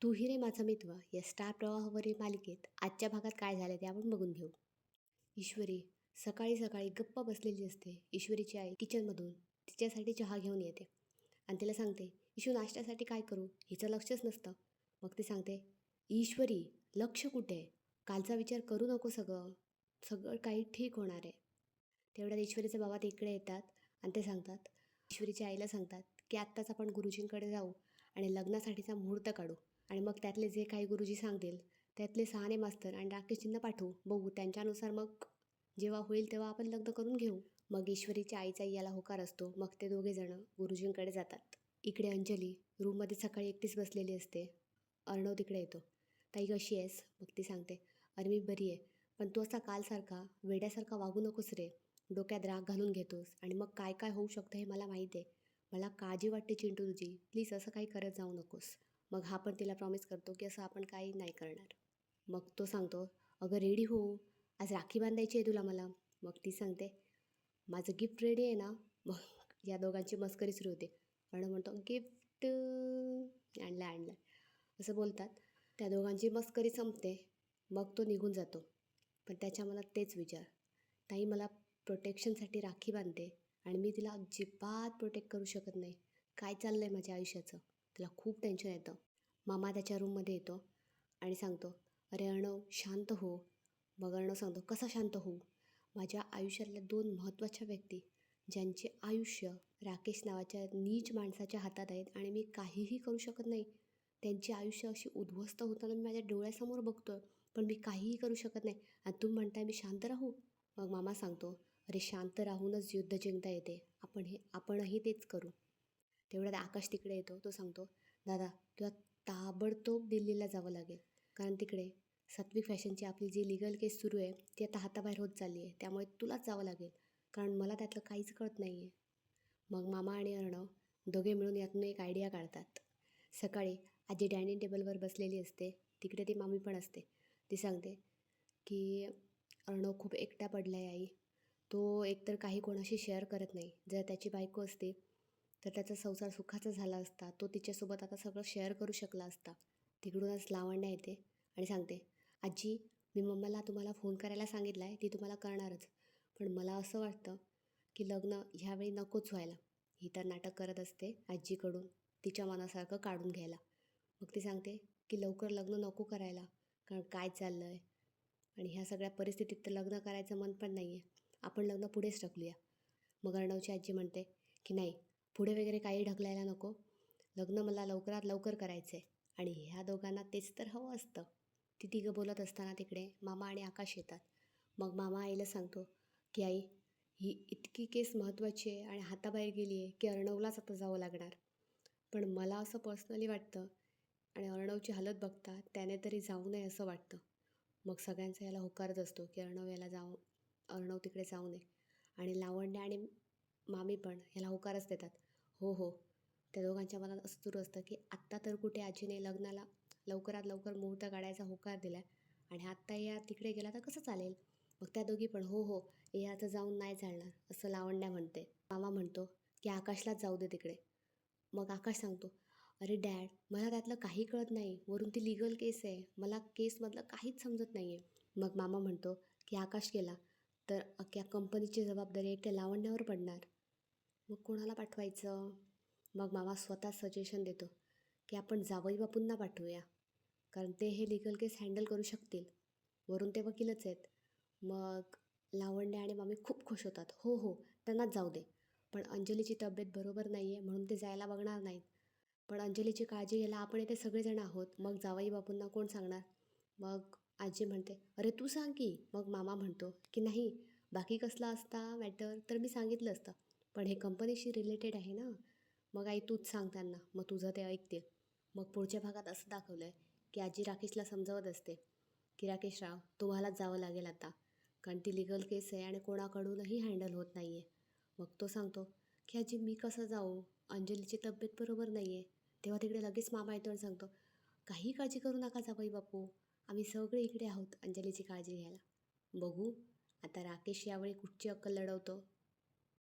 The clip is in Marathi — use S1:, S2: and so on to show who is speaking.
S1: तू हि रे माझा मित्र या स्टार प्रवाहावरील मालिकेत आजच्या भागात काय झालं ते आपण बघून घेऊ. ईश्वरी सकाळी सकाळी गप्प बसलेली असते. ईश्वरीची आई किचनमधून तिच्यासाठी चहा घेऊन येते आणि तिला सांगते, ईशू नाश्त्यासाठी काय करू? हिचं लक्षच नसतं. मग ती सांगते, ईश्वरी लक्ष कुठे? कालचा विचार करू नको, सगळं सगळं काही ठीक होणार आहे. तेवढ्यात ईश्वरीचे बाबा तिकडे येतात आणि ते सांगतात, ईश्वरीच्या आईला सांगतात की आत्ताच आपण गुरुजींकडे जाऊ आणि लग्नासाठीचा मुहूर्त काढू आणि मग त्यातले जे काही गुरुजी सांगतील त्यातले सहाने मास्तर आणि राकेशजींना पाठवू, बघू त्यांच्यानुसार मग जेव्हा होईल तेव्हा आपण लग्न करून घेऊ. मग ईश्वरीच्या आईचा याला होकार असतो. मग ते दोघे जण गुरुजींकडे जातात. इकडे अंजली रूममध्ये सकाळी एकटीच बसलेली असते. अर्णव तिकडे येतो. ताई कशी आहेस? मग ती सांगते, अरे मी बरी आहे, पण तू असा कालसारखा वेड्यासारखा वागू नकोस रे. डोक्यात राग घालून घेतोस आणि मग काय काय होऊ शकतं हे मला माहीत आहे. मला काळजी वाटते चिंटू तुझी, प्लीज असं काही करत जाऊ नकोस. मग हा पण तिला प्रॉमिस करतो की असं आपण काही नाही करणार. मग तो सांगतो, अगं रेडी हो, आज राखी बांधायची आहे तुला मला. मग ती सांगते, माझं गिफ्ट रेडी आहे ना? मग या दोघांची मस्करी सुरू होते. अर्णव म्हणतो, गिफ्ट आणलं आणलं असं बोलतात. त्या दोघांची मस्करी संपते. मग तो निघून जातो. पण त्याच्या मनात तेच विचार, ताई मला प्रोटेक्शनसाठी राखी बांधते आणि मी तिला अजिबात प्रोटेक्ट करू शकत नाही. काय चाललं आहे माझ्या आयुष्याचं? त्याला खूप टेन्शन येतं. मामा त्याच्या रूममध्ये येतो आणि सांगतो, अरे अर्णव शांत हो. मग अर्णव सांगतो, कसा शांत होऊ? माझ्या आयुष्यातल्या दोन महत्त्वाच्या व्यक्ती ज्यांचे आयुष्य राकेश नावाच्या नीच माणसाच्या हातात आहेत आणि मी काहीही करू शकत नाही. त्यांची आयुष्य अशी उद्ध्वस्त होताना मी माझ्या डोळ्यासमोर बघतोय, पण मी काहीही करू शकत नाही आणि तुम्ही म्हणताय मी शांत राहू? मग मामा सांगतो, अरे शांत राहूनच युद्ध जिंकता येते. आपणही तेच करू. तेवढ्यात आकाश तिकडे येतो. तो सांगतो, दादा तुला ताबडतोब दिल्लीला जावं लागेल, कारण तिकडे सात्विक फॅशनची आपली जी लिगल केस सुरू आहे ती आता हाताबाहेर होत चालली आहे. त्यामुळे तुलाच जावं लागेल, कारण मला त्यातलं काहीच कळत नाही आहे. मग मामा आणि अर्णव दोघे मिळून यातून एक आयडिया काढतात. सकाळी आजी डायनिंग टेबलवर बसलेली असते. तिकडे ती मामी पण असते. ती सांगते की अर्णव खूप एकटा पडला आहे आई. तो एकतर काही कोणाशी शेअर करत नाही. जर त्याची बायको असते तर त्याचा संसार सुखाचा झाला असता. तो तिच्यासोबत आता सगळं शेअर करू शकला असता. तिकडूनच लावण्या येते आणि सांगते, आजी मी मम्माला तुम्हाला फोन करायला सांगितला आहे, ती तुम्हाला करणारच. पण मला असं वाटतं की लग्न ह्यावेळी नकोच व्हायला. ही तर नाटक करत असते आजीकडून तिच्या मनासारखं काढून घ्यायला. मग ती सांगते की लवकर लग्न नको करायला, कारण काय चाललं आहे आणि ह्या सगळ्या परिस्थितीत तर लग्न करायचं मन पण नाही आहे. आपण लग्न पुढेच ढकलूया. मग अर्णवची आजी म्हणते की नाही, पुढे वगैरे काही ढकलायला नको. लग्न मला लवकरात लवकर करायचं आहे. आणि ह्या दोघांना तेच तर हवं असतं. ती तिघं बोलत असताना तिकडे मामा आणि आकाश येतात. मग मामा आईला सांगतो की आई, ही इतकी केस महत्त्वाची आहे आणि हाताबाहेर गेली आहे की अर्णवलाच आता जावं लागणार. पण मला असं पर्सनली वाटतं आणि अर्णवची हालत बघता त्याने तरी जाऊ नये असं वाटतं. मग सगळ्यांचा याला होकारच असतो की अर्णव तिकडे जाऊ नये. आणि लावण्य आणि मामी पण ह्याला होकारच देतात. हो हो. त्या दोघांच्या मनात असं सुरू असतं की आत्ता तर कुठे आजीने लग्नाला लवकरात लवकर मुहूर्त काढायचा होकार दिला आहे आणि आत्ता या तिकडे गेला तर कसं चालेल? मग त्या दोघी पण हो हो, याचं जाऊन नाही चालणार असं लावण्या म्हणते. मामा म्हणतो की आकाशलाच जाऊ दे तिकडे. मग आकाश सांगतो, अरे डॅड मला त्यातलं काही कळत नाही, वरून ती लिगल केस आहे, मला केसमधलं काहीच समजत नाही आहे. मग मामा म्हणतो की आकाश गेला तर अख्ख्या कंपनीची जबाबदारी एकट्या लावण्यावर पडणार. मग कोणाला पाठवायचं? मग मामा स्वतः सजेशन देतो की आपण जावई बापूंना पाठवूया, कारण ते हे लिगल केस हँडल करू शकतील. वरून ते वकीलच आहेत. मग लावण्य आणि मामी खूप खुश होतात. हो हो, त्यांनाच जाऊ दे. पण अंजलीची तब्येत बरोबर नाही आहे म्हणून ते जायला बघणार नाहीत. पण अंजलीची काळजी घ्यायला आपण इथे सगळेजण आहोत. मग जावई बापूंना कोण सांगणार? मग आजी म्हणते, अरे तू सांग की. मग मामा म्हणतो की नाही, बाकी कसला असता मॅटर तर मी सांगितलं असतं, पण हे कंपनीशी रिलेटेड आहे ना. मग आई तूच सांग त्यांना, मग तुझं ते ऐकतील. मग पुढच्या भागात असं दाखवलं आहे की आजी राकेशला समजावत असते की राकेशराव तुम्हालाच जावं लागेल आता, कारण ती लिगल केस आहे आणि कोणाकडूनही हँडल होत नाही आहे. मग तो सांगतो की आजी मी कसं जाऊ, अंजलीची तब्येत बरोबर नाही आहे. तेव्हा तिकडे लगेच मामा येतो आणि सांगतो, काही काळजी करू नका जावई बापू, आम्ही सगळे इकडे आहोत अंजलीची काळजी घ्यायला. बघू आता राकेश यावेळी कुठची अक्कल लढवतो